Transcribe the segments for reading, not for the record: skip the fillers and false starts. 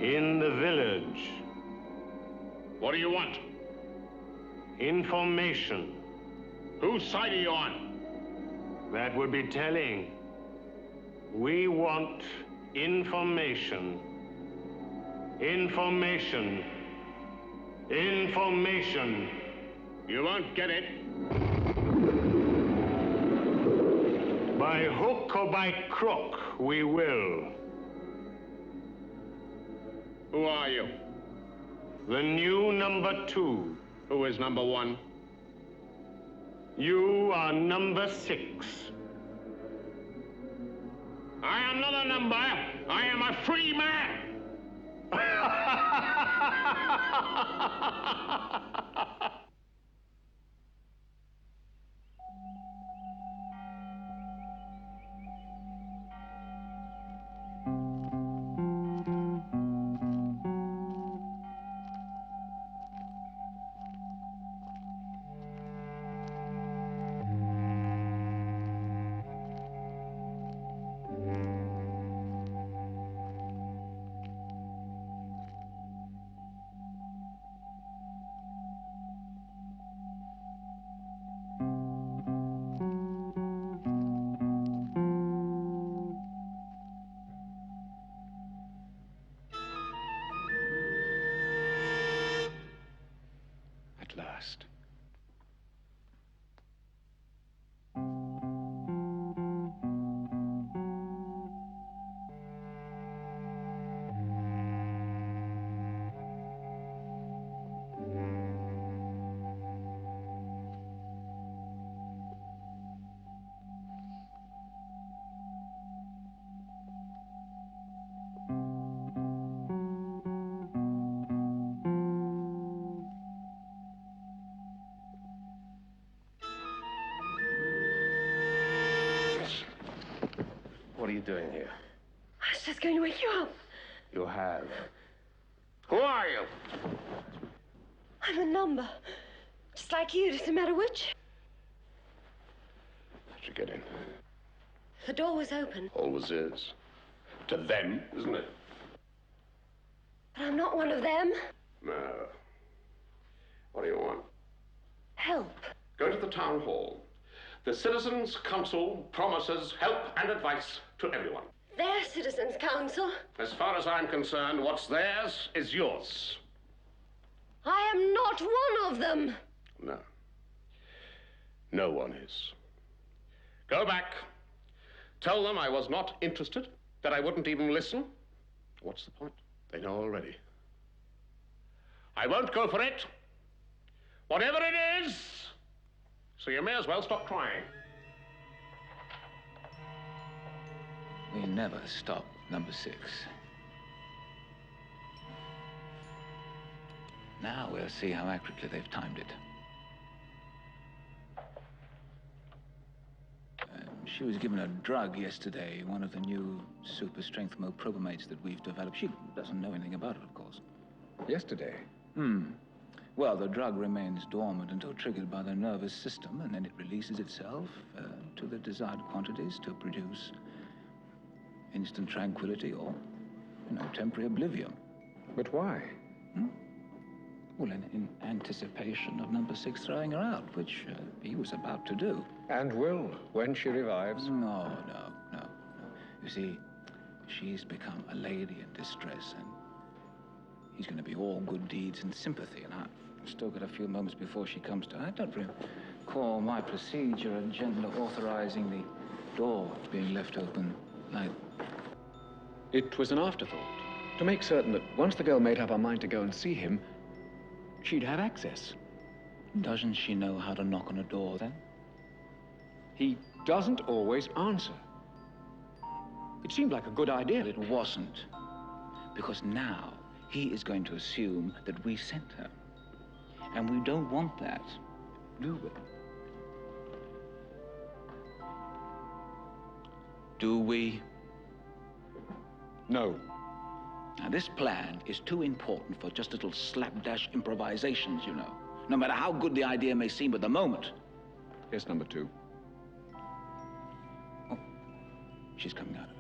In the village. What do you want? Information. Whose side are you on? That would be telling. We want information. Information. Information. You won't get it. By hook or by crook, we will. Who are you? The new number 2. Who is number 1? You are number 6. I am not a number. I am a free man. At last. What are you doing here? I was just going to wake you up. You have. Who are you? I'm a number. Just like you, doesn't matter which. How'd you get in? The door was open. Always is. To them, isn't it? But I'm not one of them. No. What do you want? Help. Go to the town hall. The Citizens' Council promises help and advice to everyone. Their Citizens' Council. As far as I'm concerned, what's theirs is yours. I am not one of them. No. No one is. Go back. Tell them I was not interested, that I wouldn't even listen. What's the point? They know already. I won't go for it. Whatever it is. So you may as well stop trying. We never stop, number 6. Now we'll see how accurately they've timed it. She was given a drug yesterday, one of the new super-strength moprobomates that we've developed. She doesn't know anything about it, of course. Yesterday? Well, the drug remains dormant until triggered by the nervous system, and then it releases itself to the desired quantities to produce instant tranquility or, temporary oblivion. But why? Well, in anticipation of number 6 throwing her out, which he was about to do. And will, when she revives. No. You see, she's become a lady in distress, and he's going to be all good deeds and sympathy, and I've still got a few moments before she comes to. I don't recall my procedure and gently authorizing the door being left open like. It was an afterthought, to make certain that once the girl made up her mind to go and see him, she'd have access. Doesn't she know how to knock on a door, then? He doesn't always answer. It seemed like a good idea. It wasn't. Because now he is going to assume that we sent her. And we don't want that, do we? Do we? No. Now, this plan is too important for just little slapdash improvisations, no matter how good the idea may seem at the moment. Yes, number 2. Oh, she's coming out of it.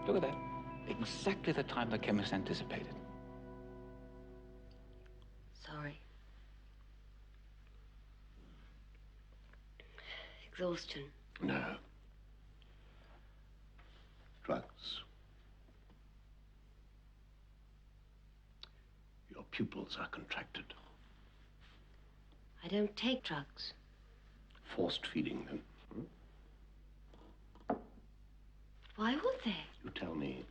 Look at that. Exactly the time the chemist anticipated. Sorry. Exhaustion. No. Drugs. Your pupils are contracted. I don't take drugs. Forced feeding, then. Why would they? You tell me.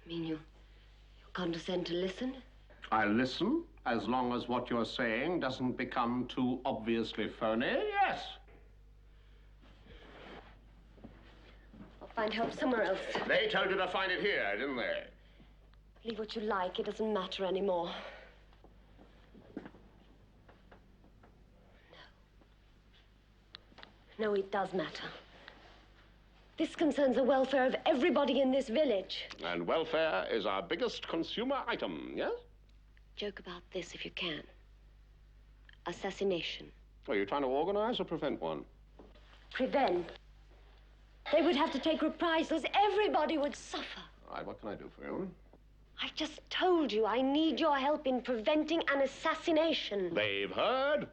I mean, you condescend to listen? I listen, as long as what you're saying doesn't become too obviously phony, yes. I'll find help somewhere else. They told you to find it here, didn't they? Leave what you like. It doesn't matter anymore. No, it does matter. This concerns the welfare of everybody in this village. And welfare is our biggest consumer item, yes? Joke about this if you can. Assassination. Are you trying to organize or prevent one? Prevent. They would have to take reprisals. Everybody would suffer. All right, what can I do for you? I've just told you I need your help in preventing an assassination. They've heard,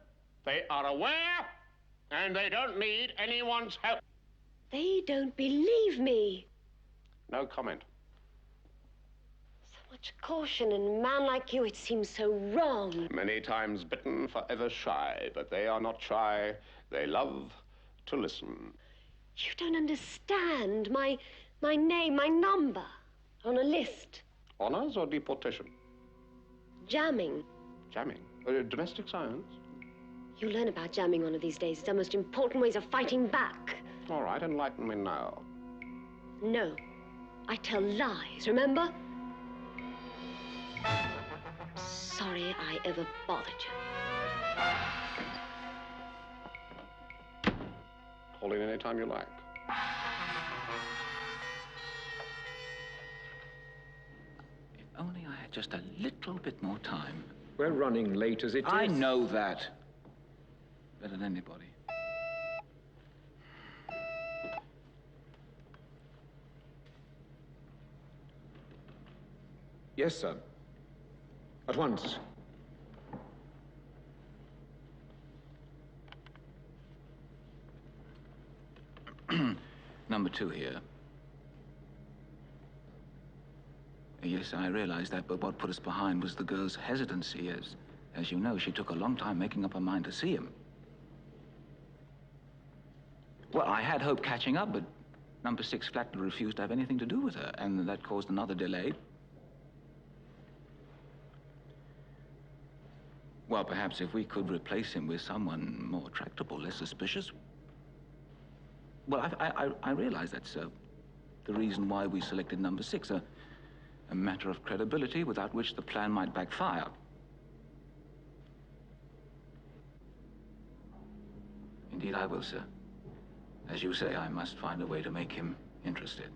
they are aware, and they don't need anyone's help. They don't believe me. No comment. So much caution in a man like you, it seems so wrong. Many times bitten, forever shy, but they are not shy. They love to listen. You don't understand. My name, my number, on a list. Honors or deportation? Jamming. Jamming? Domestic science? You'll learn about jamming one of these days. It's the most important ways of fighting back. All right, enlighten me now. No. I tell lies, remember? Sorry I ever bothered you. Call in any time you like. If only I had just a little bit more time. We're running late as it is. I know that. Better than anybody. Yes, sir. At once. Number 2 here. Yes, I realize that, but what put us behind was the girl's hesitancy. As you know, she took a long time making up her mind to see him. Well, I had hoped catching up, but number 6 flatly refused to have anything to do with her, and that caused another delay. Well, perhaps if we could replace him with someone more tractable, less suspicious. Well, I realize that's the reason why we selected number 6, a matter of credibility without which the plan might backfire. Indeed, I will, sir. As you say, I must find a way to make him interested.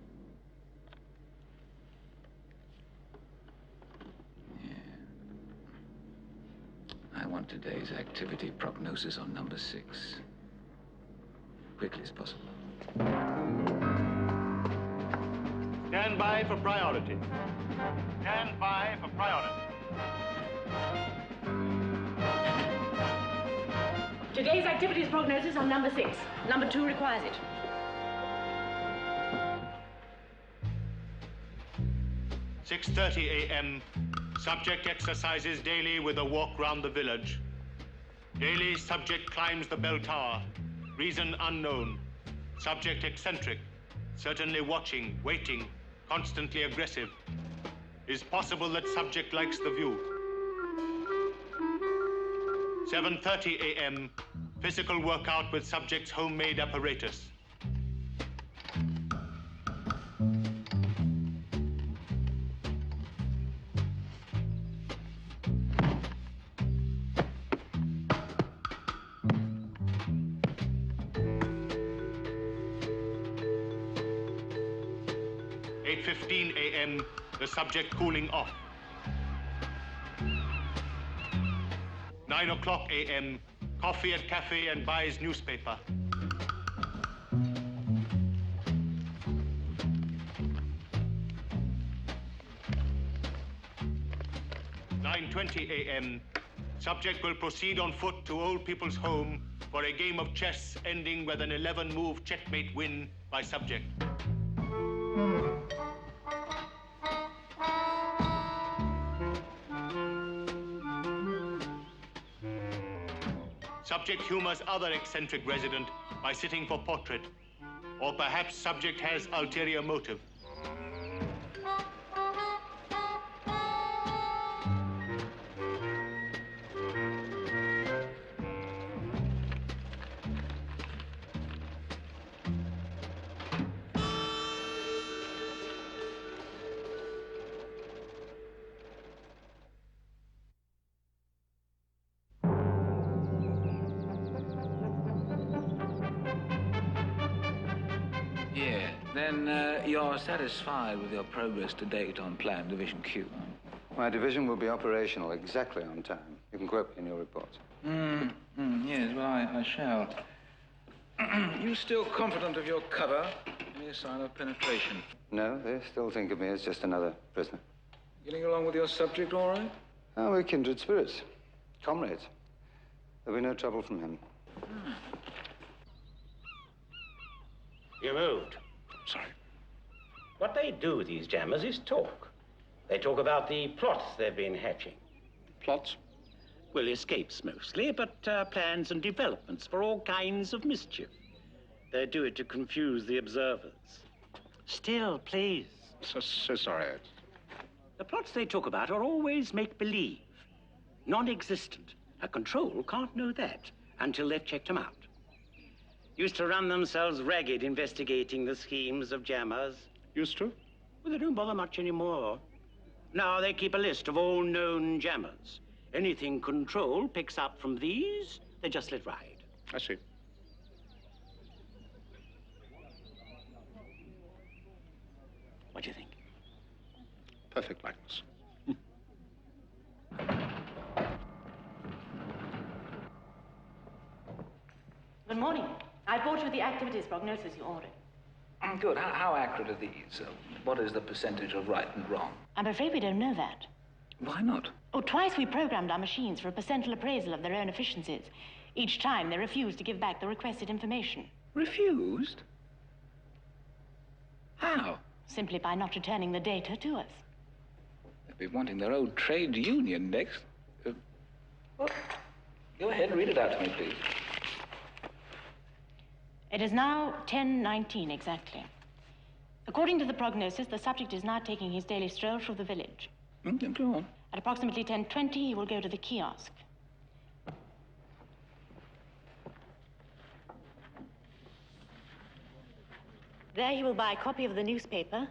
I want today's activity prognosis on number 6. Quickly as possible. Stand by for priority. Stand by for priority. Today's activities prognosis on number 6. Number 2 requires it. "6:30 a.m. Subject exercises daily with a walk round the village. Daily, subject climbs the bell tower. Reason unknown. Subject eccentric. Certainly watching, waiting, constantly aggressive. Is possible that subject likes the view. 7:30 a.m. Physical workout with subject's homemade apparatus. A.m., the subject cooling off. 9:00 a.m., coffee at cafe and buys newspaper. 6:20 a.m., subject will proceed on foot to Old People's Home for a game of chess ending with an 11-move checkmate win by subject. Subject humors other eccentric resident by sitting for portrait, or perhaps subject has ulterior motive. Yeah, then you're satisfied with your progress to date on Plan Division Q? My division will be operational exactly on time. You can quote me in your report. Yes, well, I shall. You still confident of your cover? Any sign of penetration? No, they still think of me as just another prisoner. Getting along with your subject all right? Oh, we're kindred spirits. Comrades. There'll be no trouble from him. You moved. Sorry. What they do, these jammers, is talk. They talk about the plots they've been hatching. Plots? Well, escapes mostly, but plans and developments for all kinds of mischief. They do it to confuse the observers. Still, please. So sorry. The plots they talk about are always make-believe, non-existent. A control can't know that until they've checked them out. Used to run themselves ragged investigating the schemes of jammers. Used to? Well, they don't bother much anymore. Now they keep a list of all known jammers. Anything control picks up from these, they just let ride. I see. What do you think? Perfect likeness. Good morning. I brought you the activities prognosis you ordered. Good. How accurate are these? What is the percentage of right and wrong? I'm afraid we don't know that. Why not? Oh, twice we programmed our machines for a percentile appraisal of their own efficiencies. Each time they refused to give back the requested information. Refused? How? Simply by not returning the data to us. They'll be wanting their old trade union next. Well, go ahead and read it out to me, please. It is now 10:19 exactly. According to the prognosis, the subject is now taking his daily stroll through the village. Go on. At approximately 10:20, he will go to the kiosk. There he will buy a copy of the newspaper,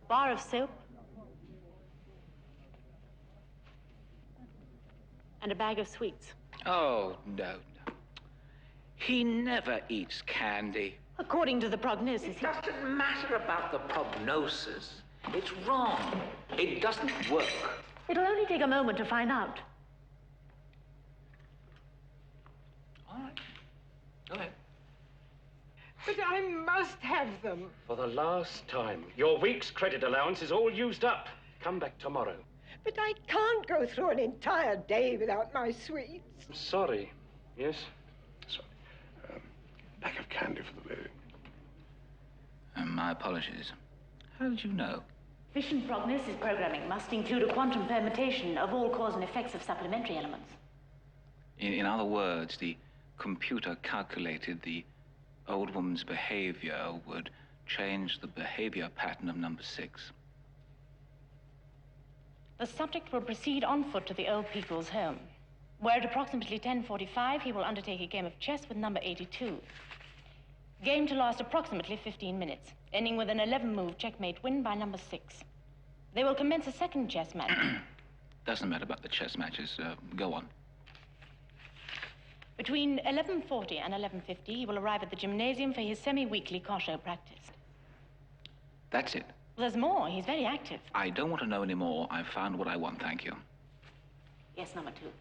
bar of soap, and a bag of sweets. Oh, no. He never eats candy. According to the prognosis, It doesn't matter about the prognosis. It's wrong. It doesn't work. it'll only take a moment to find out. All right. Go ahead. But I must have them. For the last time, your week's credit allowance is all used up. Come back tomorrow. But I can't go through an entire day without my sweets. I'm sorry. Yes? Sorry. Pack of candy for the lady. My apologies. How did you know? Vision prognosis programming must include a quantum permutation of all cause and effects of supplementary elements. In other words, the computer calculated the old woman's behavior would change the behavior pattern of number 6. The subject will proceed on foot to the old people's home, where at approximately 10:45 he will undertake a game of chess with number 82. Game to last approximately 15 minutes, ending with an 11-move checkmate win by number 6. They will commence a second chess match. Doesn't matter about the chess matches. Go on. Between 11:40 and 11:50, he will arrive at the gymnasium for his semi-weekly kosho practice. That's it. There's more. He's very active. I don't want to know any more. I've found what I want, thank you. Yes, number 2.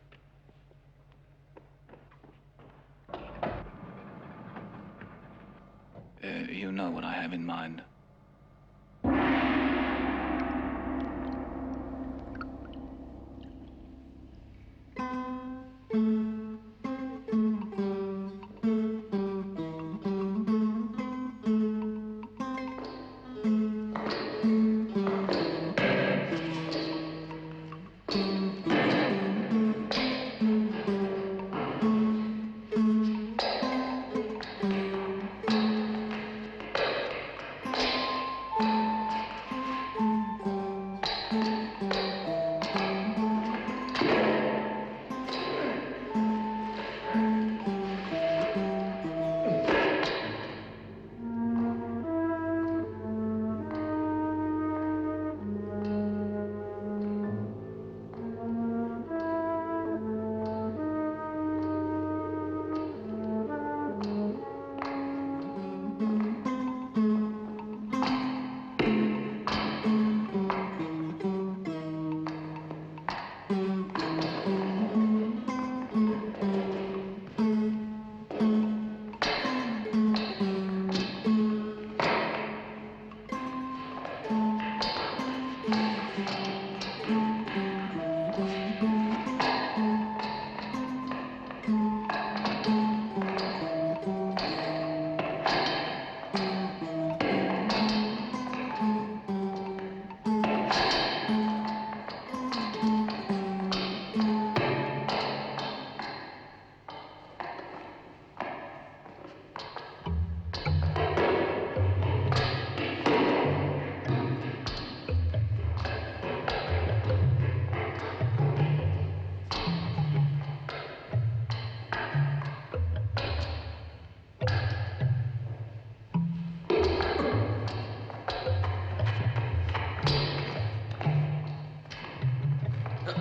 You know what I have in mind. Good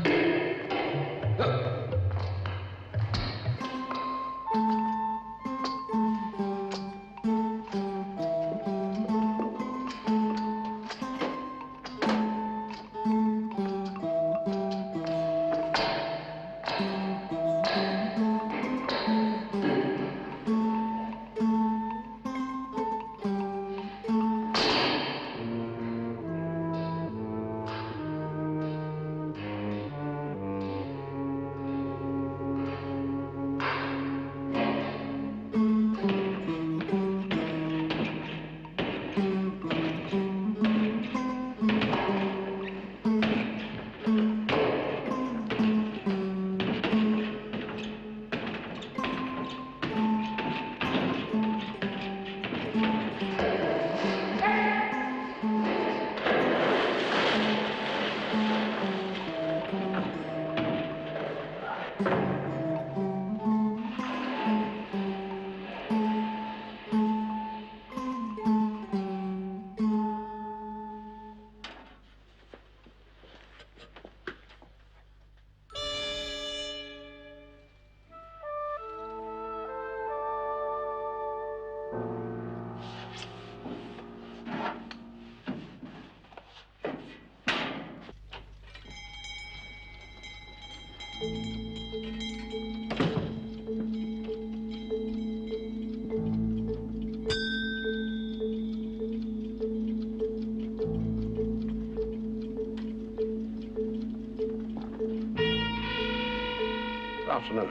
afternoon.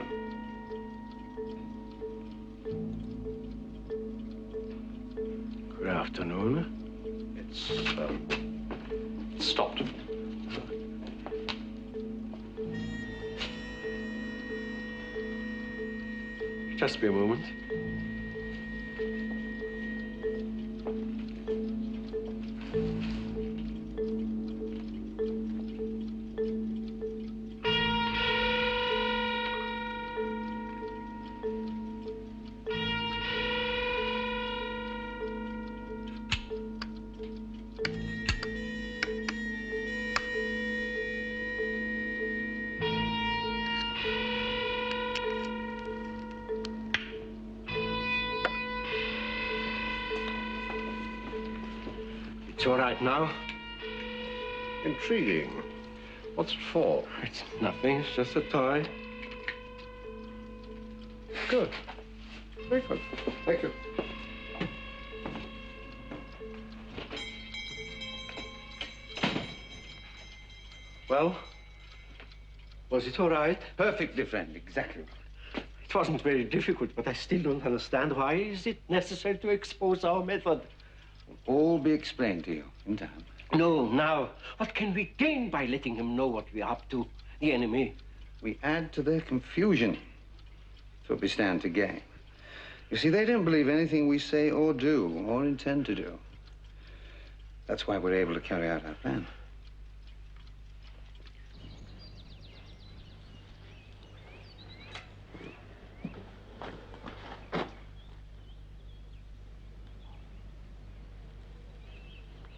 Good afternoon. It's stopped. Just be a moment. It's all right now. Intriguing. What's it for? It's nothing. It's just a toy. Good. Very good. Thank you. Well, was it all right? Perfectly friendly, exactly. It wasn't very difficult, but I still don't understand. Why is it necessary to expose our method? All be explained to you in time. No, now. What can we gain by letting them know what we're up to, the enemy? We add to their confusion. That's what we stand to gain. You see, they don't believe anything we say or do or intend to do. That's why we're able to carry out our plan.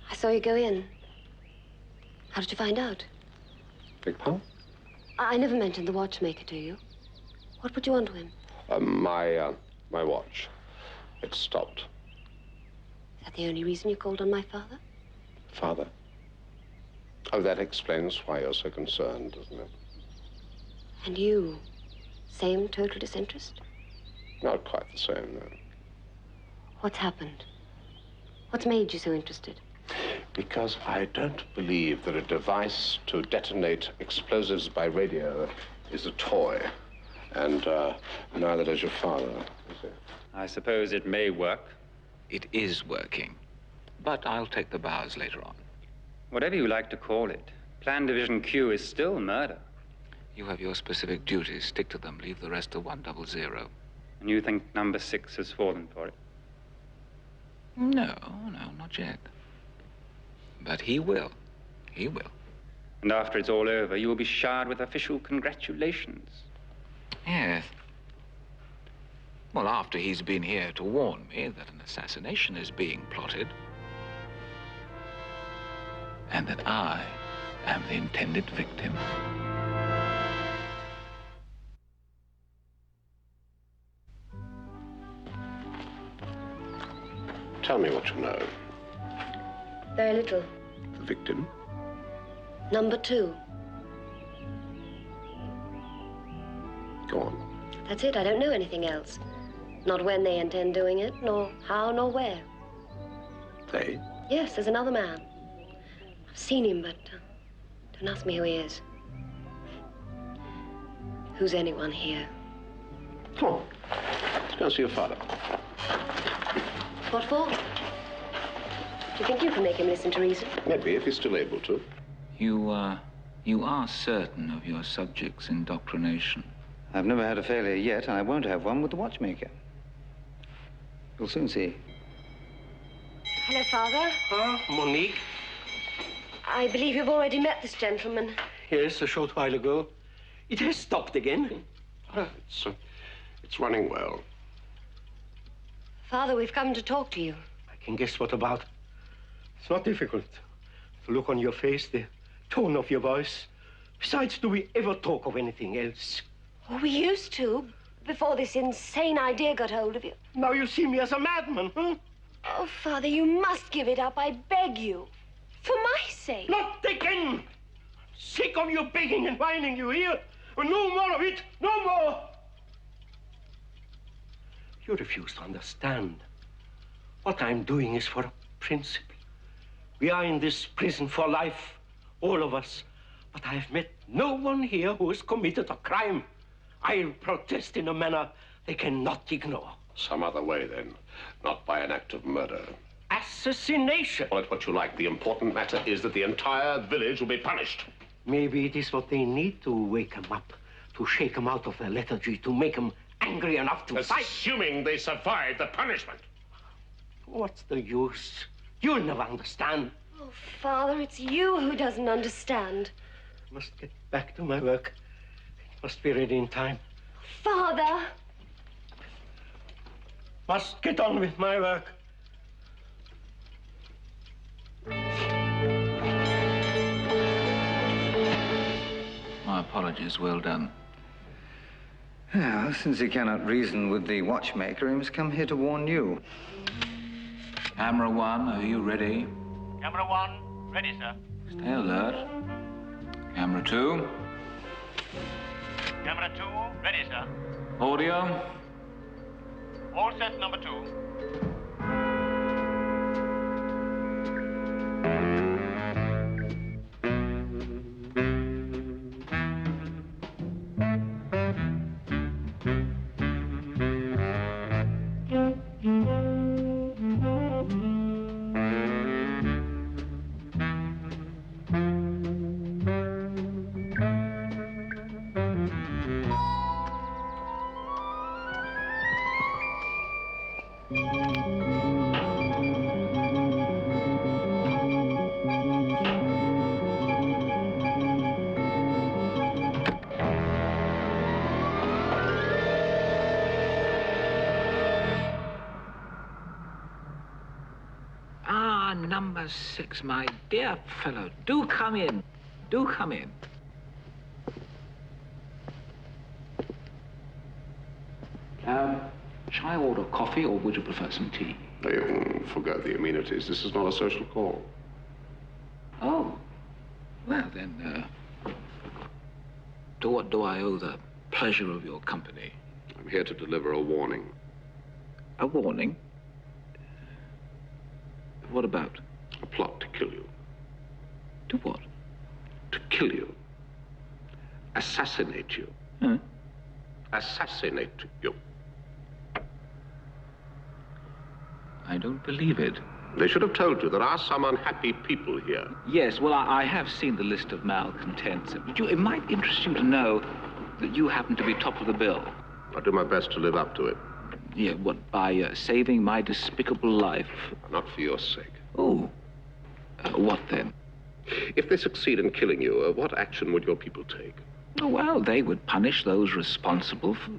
I saw you go in. How did you find out? Big pardon? I never mentioned the watchmaker to you. What put you onto him? My watch. It stopped. Is that the only reason you called on my father? Father? Oh, that explains why you're so concerned, doesn't it? And you? Same total disinterest? Not quite the same, no. What's happened? What's made you so interested? Because I don't believe that a device to detonate explosives by radio is a toy. And neither does your father, is it? I suppose it may work. It is working. But I'll take the bows later on. Whatever you like to call it, Plan Division Q is still murder. You have your specific duties. Stick to them. Leave the rest to 100. And you think number 6 has fallen for it? No, not yet. But he will. He will. And after it's all over, you will be showered with official congratulations. Yes. Well, after he's been here to warn me that an assassination is being plotted, and that I am the intended victim. Tell me what you know. Very little. The victim? Number 2. Go on. That's it. I don't know anything else. Not when they intend doing it, nor how, nor where. They? Yes, there's another man. I've seen him, but don't ask me who he is. Who's anyone here? Come on. Let's go and see your father. What for? Do you think you can make him listen to reason? Maybe, if he's still able to. You are certain of your subject's indoctrination? I've never had a failure yet, and I won't have one with the watchmaker. You'll soon see. Hello, Father. Monique? I believe you've already met this gentleman. Yes, a short while ago. It has stopped again. It's running well. Father, we've come to talk to you. I can guess what about. It's not difficult. The look on your face, the tone of your voice. Besides, do we ever talk of anything else? Oh, we used to, before this insane idea got hold of you. Now you see me as a madman, huh? Oh, Father, you must give it up. I beg you. For my sake. Not again! Sick of you begging and whining, you hear? No more of it! No more! You refuse to understand. What I'm doing is for a principle. We are in this prison for life, all of us. But I've met no one here who has committed a crime. I'll protest in a manner they cannot ignore. Some other way, then. Not by an act of murder. Assassination! Call it what you like. The important matter is that the entire village will be punished. Maybe it is what they need to wake them up, to shake them out of their lethargy, to make them angry enough to fight. Assuming they survive the punishment. What's the use? You'll never understand. Oh, Father, it's you who doesn't understand. I must get back to my work. It must be ready in time. Father! Must get on with my work. My apologies, well done. Well, since he cannot reason with the watchmaker, he must come here to warn you. Camera 1, are you ready? Camera 1, ready, sir. Stay alert. Camera 2. Camera 2, ready, sir. Audio. All set, number 2. Number 6, my dear fellow. Do come in. Do come in. Shall I order coffee, or would you prefer some tea? You can forgo the amenities. This is not a social call. Oh. Well, then, to what do I owe the pleasure of your company? I'm here to deliver a warning. A warning? What about? A plot to kill you. To what? To kill you. Assassinate you. Huh? Assassinate you. I don't believe it. They should have told you there are some unhappy people here. Yes, well, I have seen the list of malcontents. It might interest you to know that you happen to be top of the bill. I'll do my best to live up to it. Yeah, what, by saving my despicable life? Not for your sake. Oh. What then? If they succeed in killing you, what action would your people take? Oh, well, they would punish those responsible for...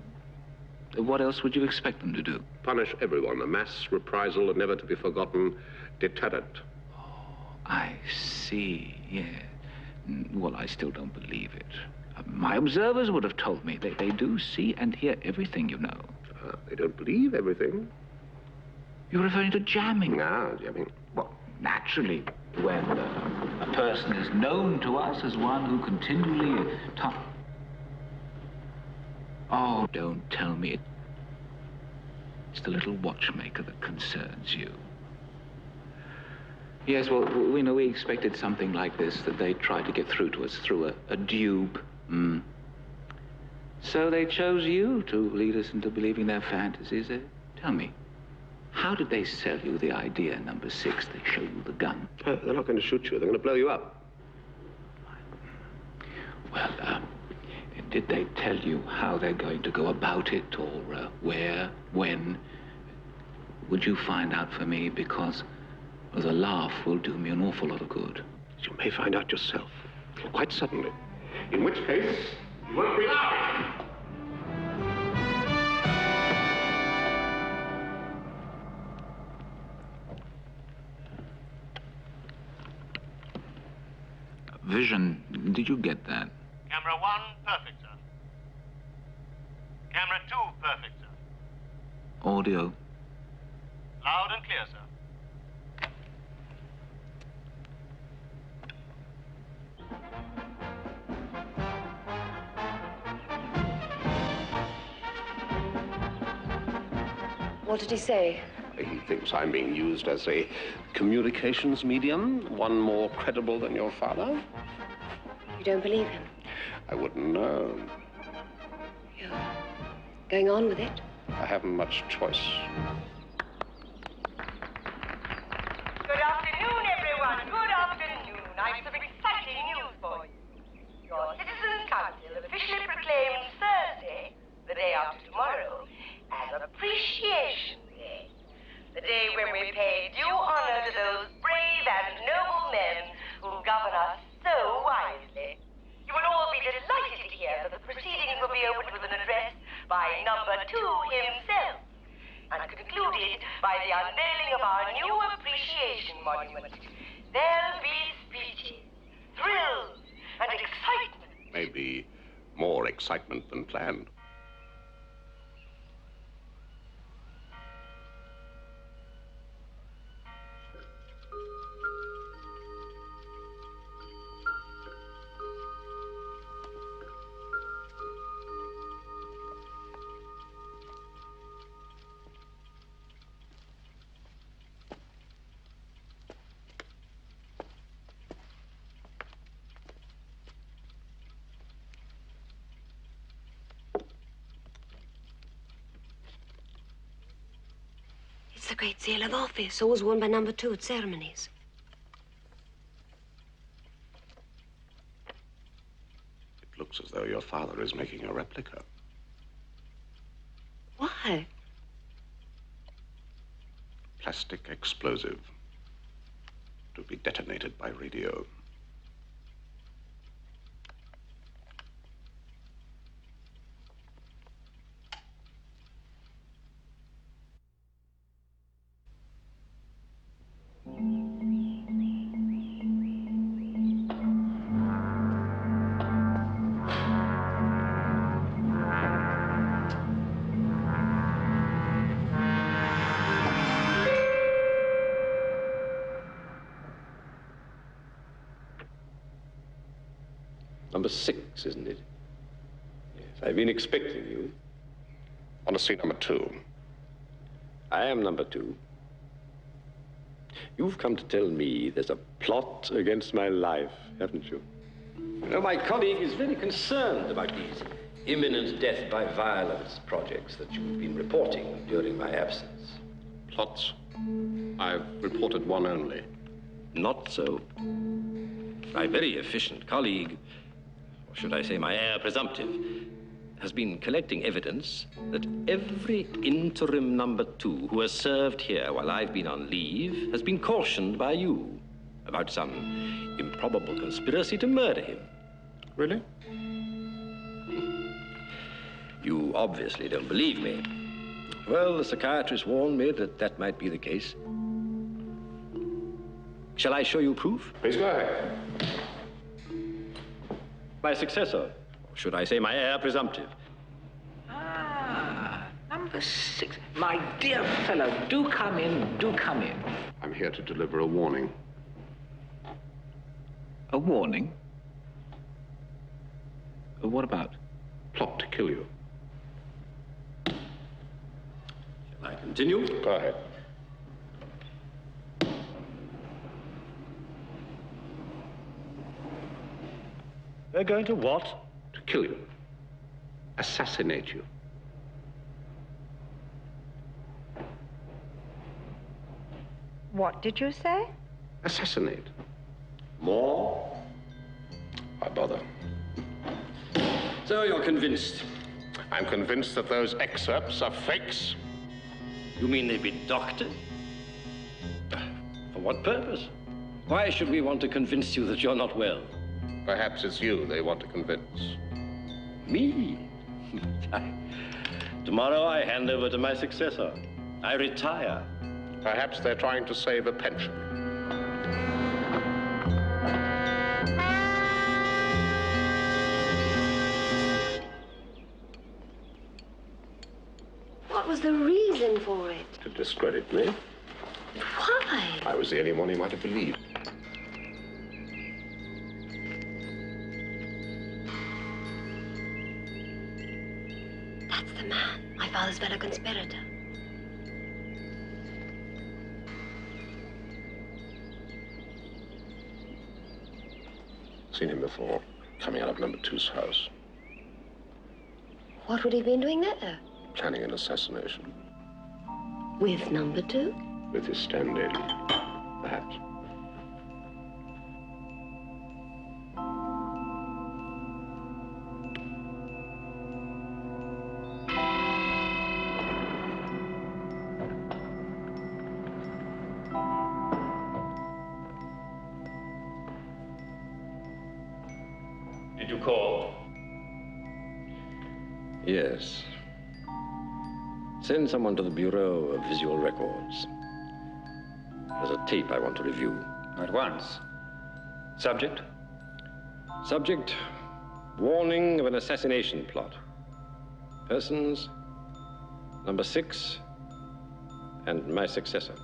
What else would you expect them to do? Punish everyone. A mass reprisal, a never to be forgotten deterrent. Oh, I see, yeah. Well, I still don't believe it. My observers would have told me. They do see and hear everything, you know. They don't believe everything. You're referring to jamming? No, jamming. Well, naturally, when a person is known to us as one who continually... Oh, don't tell me. It's the little watchmaker that concerns you. Yes, well, we expected something like this, that they'd try to get through to us through a dupe. So they chose you to lead us into believing their fantasies. Tell me, how did they sell you the idea, number 6? They show you the gun. They're not going to shoot you. They're going to blow you up. Well, did they tell you how they're going to go about it, or where, when? Would you find out for me? Because the laugh will do me an awful lot of good. You may find out yourself, quite suddenly. In which case, you won't be laughing. Vision, did you get that? Camera 1, perfect, sir. Camera 2, perfect, sir. Audio? Loud and clear, sir. What did he say? He thinks I'm being used as a communications medium, one more credible than your father. You don't believe him? I wouldn't know. You're going on with it? I haven't much choice. Good afternoon, everyone. Good afternoon. I have some exciting news for you. Your Citizens' Council officially proclaimed Thursday, the day after tomorrow, as Appreciation Day. The day when we pay due honor to those brave and noble men who govern us so wisely. You will all be delighted to hear that the proceedings will be opened with an address by number 2 himself, and concluded by the unveiling of our new appreciation monument. There'll be speeches, thrills, and excitement. Maybe more excitement than planned. It's the Great Seal of Office, always worn by number 2 at ceremonies. It looks as though your father is making a replica. Why? Plastic explosive to be detonated by radio. Number 6, isn't it? Yes, I've been expecting you. Want to see number 2? I am number 2. You've come to tell me there's a plot against my life, haven't you? You know, my colleague is very concerned about these imminent death by violence projects that you've been reporting during my absence. Plots? I've reported one only. Not so. My very efficient colleague, or should I say my heir presumptive, has been collecting evidence that every interim number 2 who has served here while I've been on leave has been cautioned by you about some improbable conspiracy to murder him. Really? You obviously don't believe me. Well, the psychiatrist warned me that that might be the case. Shall I show you proof? Please go ahead. My successor, or should I say my heir presumptive. Ah, number Number 6. My dear fellow, do come in, do come in. I'm here to deliver a warning. A warning? What about? Plot to kill you. Shall I continue? Go ahead. They're going to what? To kill you. Assassinate you. What did you say? Assassinate. More? Why bother? So you're convinced? I'm convinced that those excerpts are fakes. You mean they've been doctored? For what purpose? Why should we want to convince you that you're not well? Perhaps it's you they want to convince. Me? Tomorrow I hand over to my successor. I retire. Perhaps they're trying to save a pension. What was the reason for it? To discredit me. Why? I was the only one he might have believed. That's the man, my father's fellow conspirator. Seen him before, coming out of number 2's house, What would he have been doing there? planning an assassination. With number 2? With his stand-in, perhaps. Did you call? Yes. Send someone to the Bureau of Visual Records. There's a tape I want to review. At once. Subject? Subject, warning of an assassination plot. Persons, number 6, and my successor.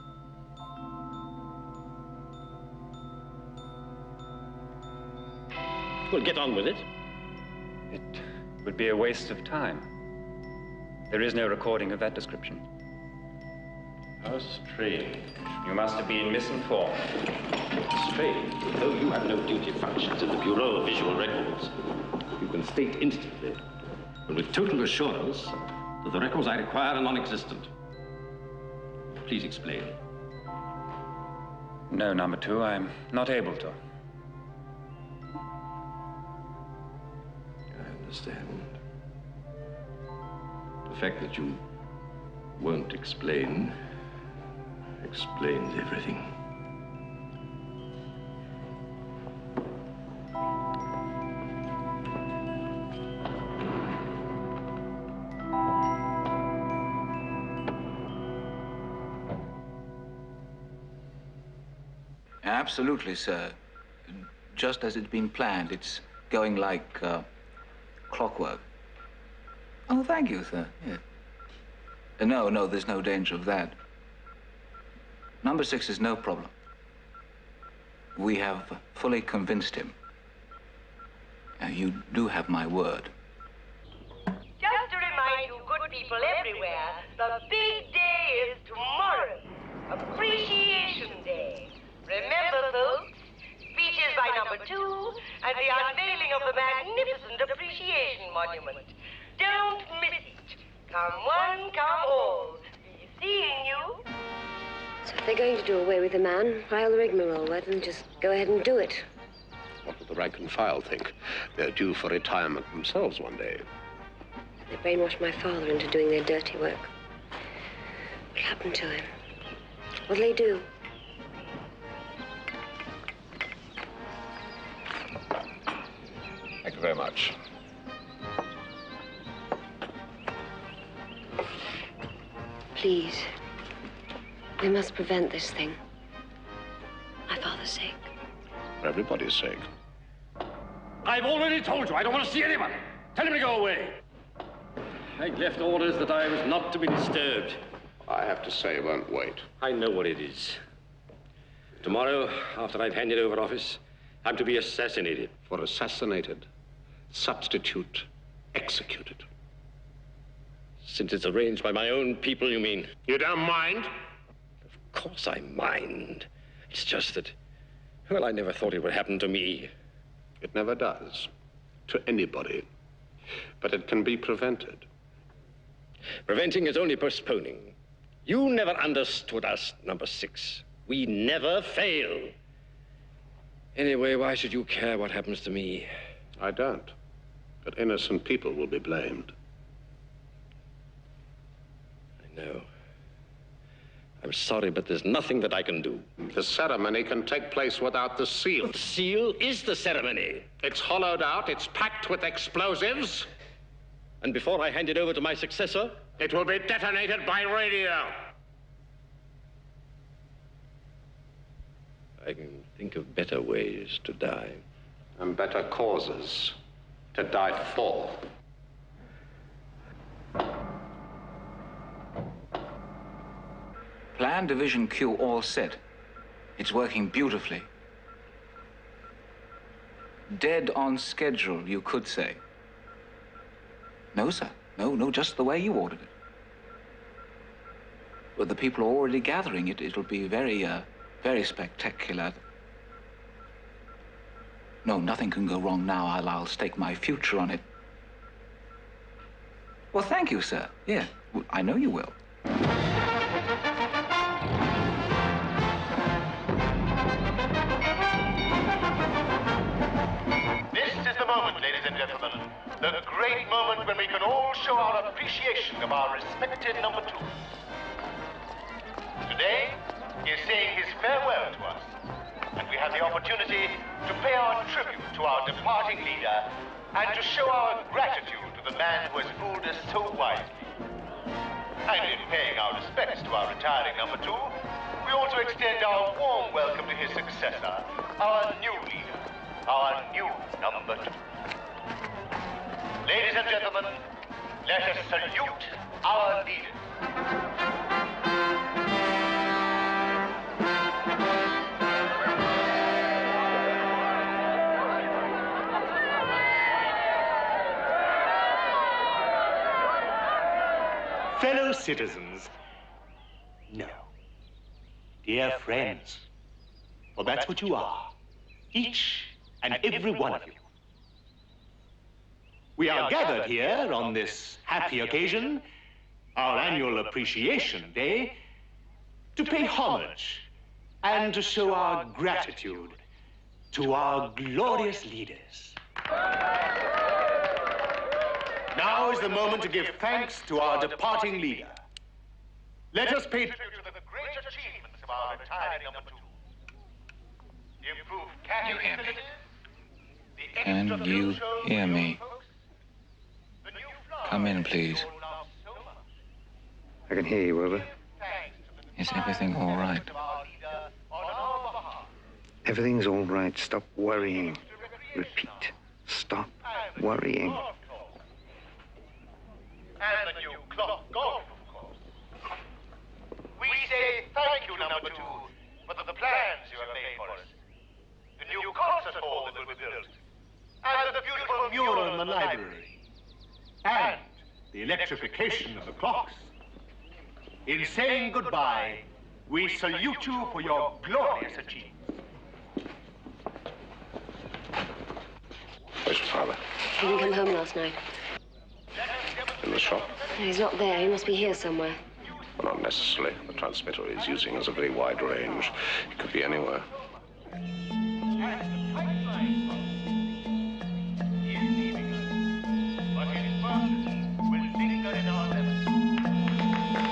Well, get on with it. It would be a waste of time. There is no recording of that description. How strange. You must have been misinformed. Strange. Though you have no duty functions in the Bureau of Visual Records, you can state instantly and with total assurance that the records I require are non-existent. Please explain. No, number 2, I'm not able to. I understand. The fact that you won't explains everything. Absolutely, sir. Just as it's been planned. It's going like clockwork. Oh, thank you, sir. Yeah. No, there's no danger of that. Number 6 is no problem. We have fully convinced him. You do have my word. Just to remind you good people everywhere, the big day is tomorrow. Appreciation Day. Remember, folks, speeches by number 2 and the unveiling of the magnificent Appreciation Monument. Don't miss it. Come one, come all. Be seeing you. So if they're going to do away with the man, file the rigmarole. Let them just go ahead and do it. What would the rank and file think? They're due for retirement themselves one day. They brainwashed my father into doing their dirty work. What happened to him? What'll they do? Thank you very much. Please. We must prevent this thing. My father's sake. For everybody's sake. I've already told you I don't want to see anyone. Tell him to go away. I left orders that I was not to be disturbed. I have to say, won't wait. I know what it is. Tomorrow, after I've handed over office, I'm to be assassinated. For assassinated, substitute executed. Since it's arranged by my own people, you mean? You don't mind? Of course I mind. It's just that, well, I never thought it would happen to me. It never does. To anybody. But it can be prevented. Preventing is only postponing. You never understood us, number 6. We never fail. Anyway, why should you care what happens to me? I don't. But innocent people will be blamed. I know. I'm sorry, but there's nothing that I can do. The ceremony can take place without the seal. The seal is the ceremony. It's hollowed out, it's packed with explosives. And before I hand it over to my successor? It will be detonated by radio. I can think of better ways to die. And better causes to die for. Plan Division Q all set. It's working beautifully. Dead on schedule, you could say. No, sir. No, just the way you ordered it. But the people are already gathering it. It'll be very spectacular. No, nothing can go wrong now. I'll stake my future on it. Well, thank you, sir. Yeah, I know you will. This is the moment, ladies and gentlemen. The great moment when we can all show our appreciation of our respected number 2. Today, he is saying his farewell to us, and we have the opportunity to pay our tribute to our departing leader and to show our gratitude to the man who has fooled us so wisely. And in paying our respects to our retiring number 2, we also extend our warm welcome to his successor, our new leader, our new number 2. Ladies and gentlemen, let us salute our leader. Fellow citizens, no. Dear friends, for that's what you are, each and every one of you. We are gathered here on this happy occasion, our annual Appreciation Day, to pay homage and to show our gratitude to our glorious leaders. Now is the moment to give thanks to our departing leader. Let us pay tribute to the great achievements of our retiring number 2. The improved You hear me? the Can extra you film shows hear for me? young folks, the new flowers Come in, please. you all love so much. I can hear you, Wilbur. Thanks to the Is everything all right? of our leader on our behalf. Everything's all right. Stop worrying. Repeat. Stop worrying. And the new clock golf, of course. We say thank you, number 2, for the plans you have made for us. The new concert hall that will be built. And the beautiful mural in the library. And the electrification of the clocks. In saying goodbye, we salute you for your glorious achievements. Where's your father? He didn't come home last night. In the shop? No, he's not there. He must be here somewhere. Well, not necessarily. The transmitter he's using has a very wide range. It could be anywhere. But his purpose will linger in our memory.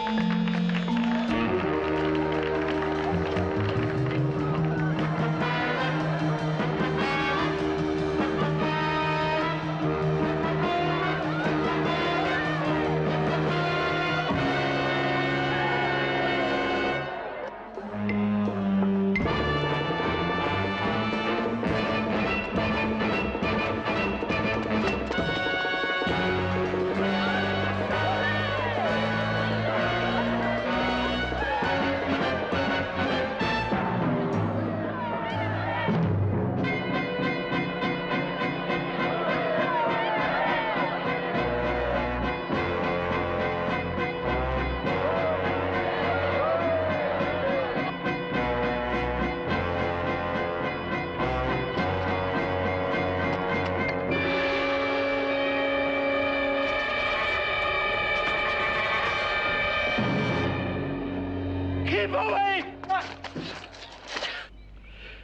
away!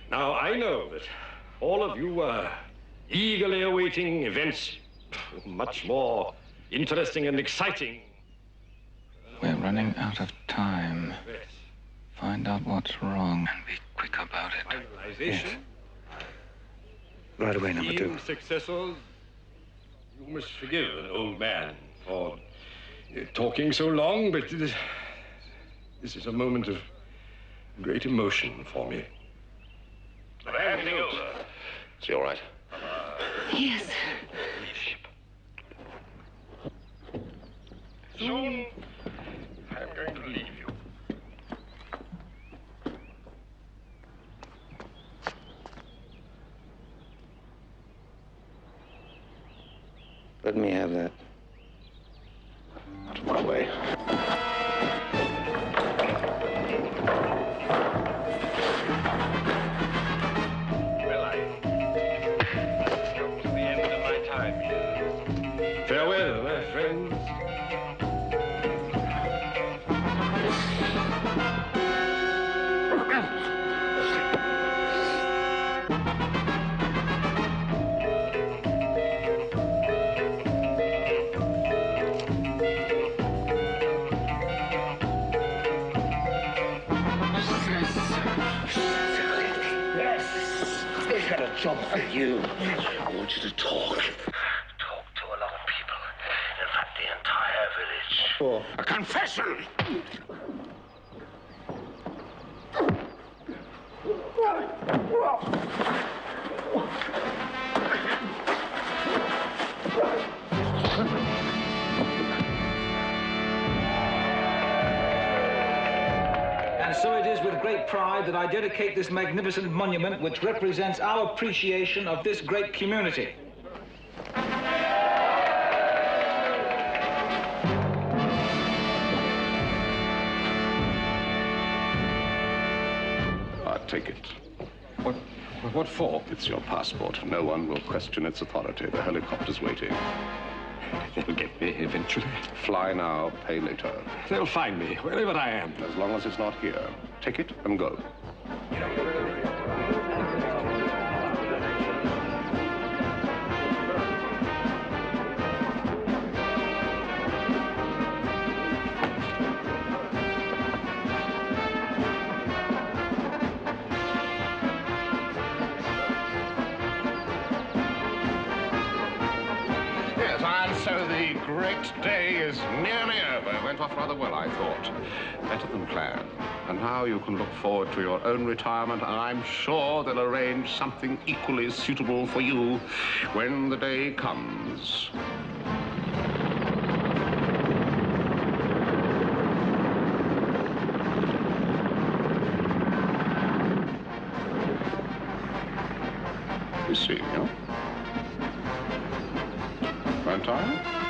Now, I know that all of you are eagerly awaiting events much more interesting and exciting. We're running out of time. Find out what's wrong and be quick about it. Finalization. Right away, number 2. Successors, you must forgive an old man for talking so long, but this is a moment of great emotion for me. Handing over. Is he all right? Yes. Soon, I'm going to leave you. Let me have that. Out of my way. Well, I come to the end of my time here. Farewell, my friends. I've got a job for you. I want you to talk. Talk to a lot of people. In fact, the entire village. For a confession! And so it is with great pride that I dedicate this magnificent monument which represents our appreciation of this great community. Take it. What for? It's your passport. No one will question its authority. The helicopter's waiting. They'll get me eventually. Fly now, pay later. They'll find me wherever I am. As long as it's not here. Take it and go. So the great day is nearly over. Went off rather well, I thought. Better than planned. And now you can look forward to your own retirement, and I'm sure they'll arrange something equally suitable for you when the day comes. You see, huh? Time?